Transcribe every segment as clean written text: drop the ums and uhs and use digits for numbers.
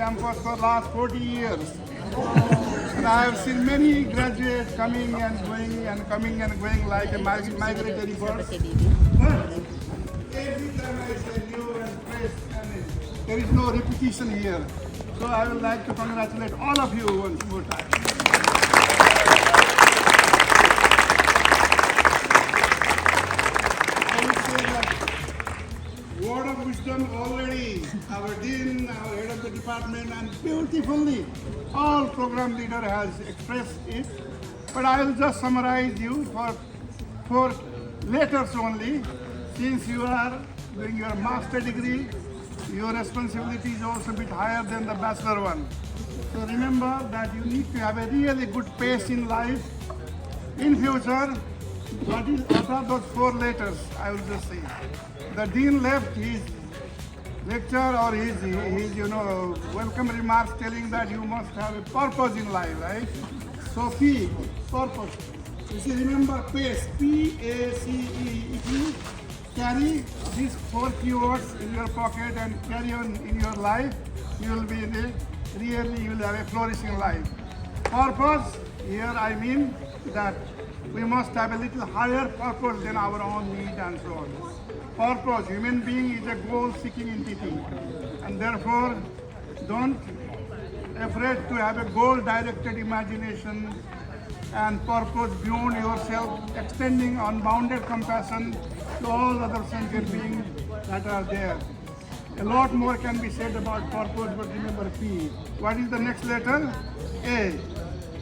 campus for last 40 years. And I have seen many graduates coming and going and coming and going like a migratory bird. But every time I say new and fresh, and there is no repetition here. So I would like to congratulate all of you once more time. I would say that word of wisdom already, our dean, our head of the department, and beautifully all program leader has expressed it. But I will just summarize you for letters only. Since you are doing your master degree, your responsibility is also a bit higher than the bachelor one. So remember that you need to have a really good pace in life. In future, what are those 4 letters? I will just say. The dean left his lecture or his welcome remarks telling that you must have a purpose in life, right? So P, purpose. You see, remember pace, P-A-C-E. If you carry these 4 keywords in your pocket and carry on in your life, you will be you will have a flourishing life. Purpose, here I mean that we must have a little higher purpose than our own need and so on. Purpose, human being is a goal-seeking entity, and therefore don't afraid to have a goal-directed imagination and purpose beyond yourself, extending unbounded compassion to all other sentient beings that are there. A lot more can be said about purpose, but remember P. What is the next letter? A.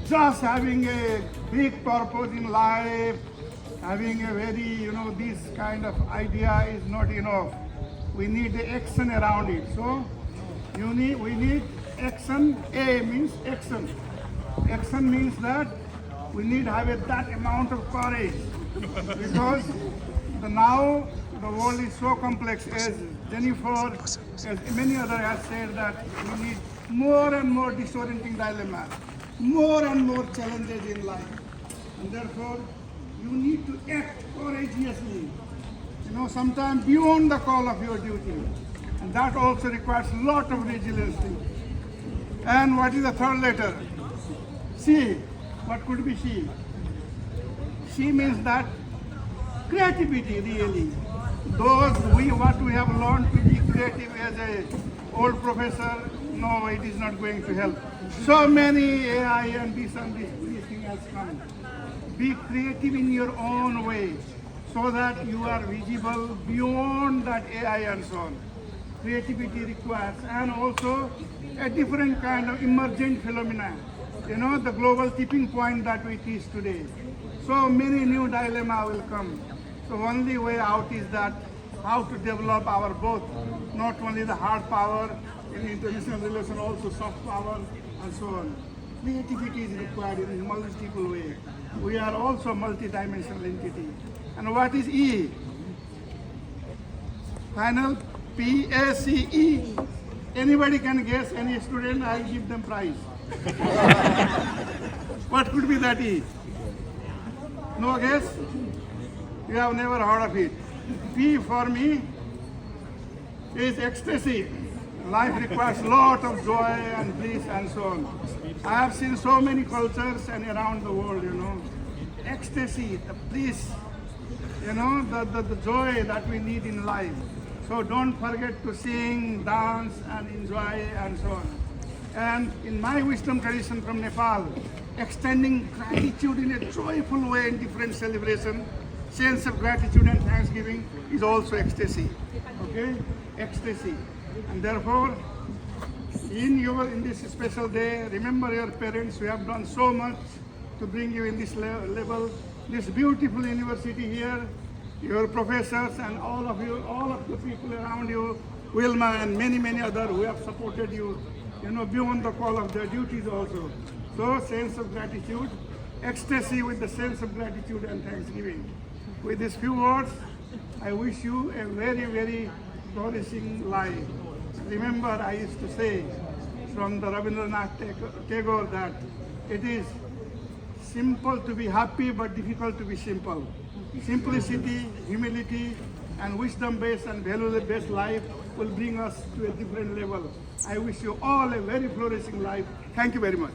Just having a big purpose in life, having a very, this kind of idea is not enough. We need the action around it. So we need action. A means action. Action means that we need to have that amount of courage, because now the world is so complex, as Jennifer, as many others have said, that we need more and more disorienting dilemmas, more and more challenges in life. And therefore, you need to act courageously, sometimes beyond the call of your duty. And that also requires a lot of resilience. And what is the 3rd letter? C. What could be C? C means that creativity, really. What we have learned to be creative as a old professor, no, it is not going to help. So many AI and this thing has come. Be creative in your own way so that you are visible beyond that AI and so on. Creativity requires, and also a different kind of emergent phenomena. The global tipping point that we teach today. So many new dilemmas will come. So only way out is that how to develop our both, not only the hard power in international relations, also soft power and so on. Creativity is required in a multiple way. We are also multi-dimensional entity. And what is E? Final P-A-C-E. Anybody can guess, any student, I'll give them prize. What could be that E? No guess? You have never heard of it. P for me is ecstasy. Life requires a lot of joy and bliss and so on. I have seen so many cultures and around the world, Ecstasy, the bliss, the joy that we need in life. So don't forget to sing, dance, and enjoy and so on. And in my wisdom tradition from Nepal, extending gratitude in a joyful way in different celebration, sense of gratitude and thanksgiving is also ecstasy. Okay? Ecstasy. And therefore, in this special day, remember your parents who have done so much to bring you in this level, this beautiful university here, your professors and all of the people around you, Wilma and many, many others who have supported you, beyond the call of their duties also. So, sense of gratitude, ecstasy with the sense of gratitude and thanksgiving. With these few words, I wish you a very, very flourishing life. Remember, I used to say from the Rabindranath Tagore that it is simple to be happy but difficult to be simple. Simplicity, humility, and wisdom-based and value-based life will bring us to a different level. I wish you all a very flourishing life. Thank you very much.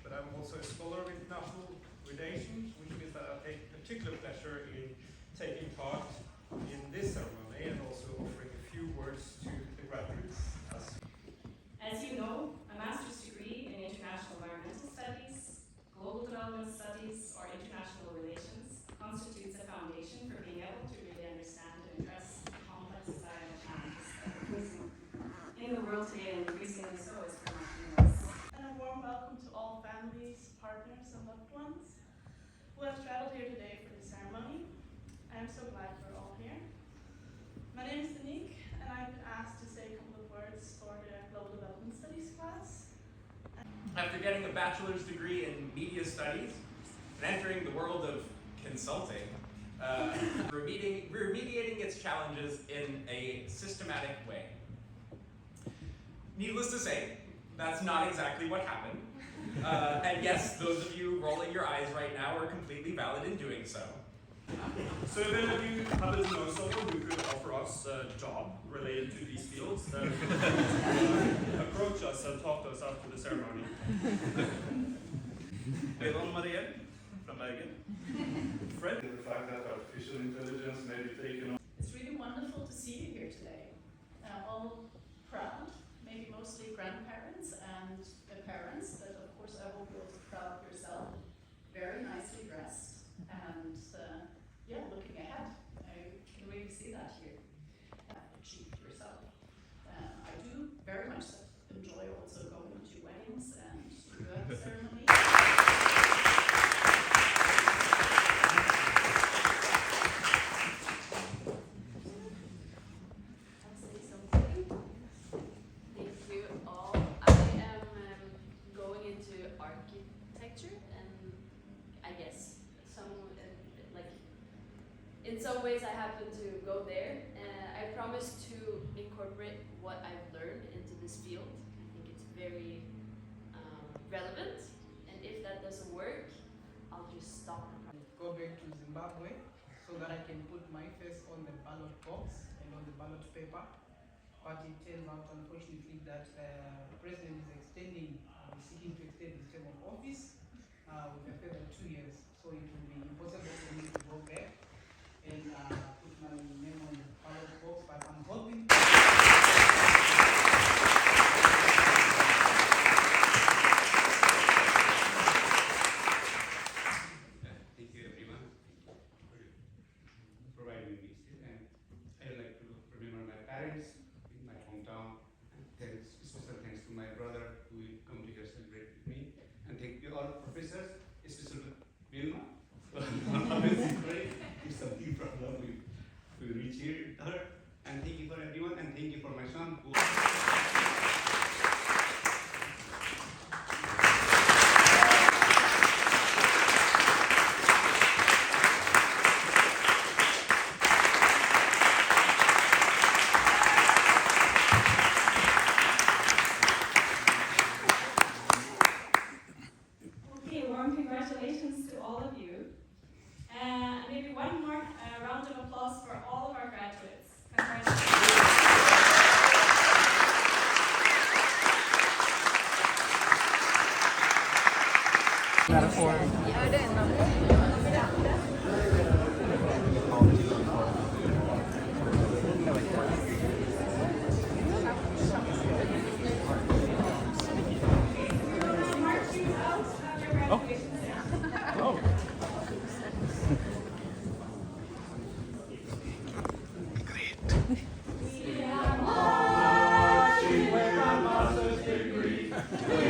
But I'm also a scholar of international relations, which means that I take particular pleasure in taking part in this ceremony and also offering a few words to the graduates. As you know, a master's degree in international environmental studies, global development studies, or international relations constitutes a foundation for being able to really understand and address the complex societal challenges that are facing in the world today, and increasingly so as per us. And a warm welcome to all families, partners, and loved ones who have traveled here today for the ceremony. I am so glad you're all here. My name is Danique, and I've been asked to say a couple of words for the Global Development Studies class. After getting a bachelor's degree in media studies and entering the world of consulting, remediating its challenges in a systematic way. Needless to say, that's not exactly what happened. And yes, those of you rolling your eyes right now are completely valid in doing so. So if any of you happen to know someone who could offer us a job related to these fields, then approach us and talk to us after the ceremony. Evan Maria from Bergen. Fred? The fact that artificial intelligence may be taken on. It's really wonderful to see you here today. All proud, maybe mostly grandparents and parents, but of course I hope you're also proud of yourself. Very nicely dressed and yeah, looking ahead. I can really see that here. Achieved yourself. I do very much enjoy also going to weddings and the ceremony. In some ways I happen to go there. I promise to incorporate what I've learned into this field. I think it's very relevant, and if that doesn't work, I'll just stop. Go back to Zimbabwe so that I can put my face on the ballot box and on the ballot paper. But it turns out, unfortunately, that the president is seeking to extend his term of office with a further 2 years. So it will be impossible for me to go back and put my name on the ballot box, but I'm hoping. Thank you everyone for providing me this, and I would like to remember my parents in my hometown, and special thanks to my brother who will come to here celebrate with me, and thank you all professors, especially Vilma. If something problem we reach here, and thank you for everyone, and thank you for my son. Okay, warm congratulations to all of you. And maybe one more round of applause for all of our graduates. Congratulations. Mark you out of your graduation ceremony. We have Yeah.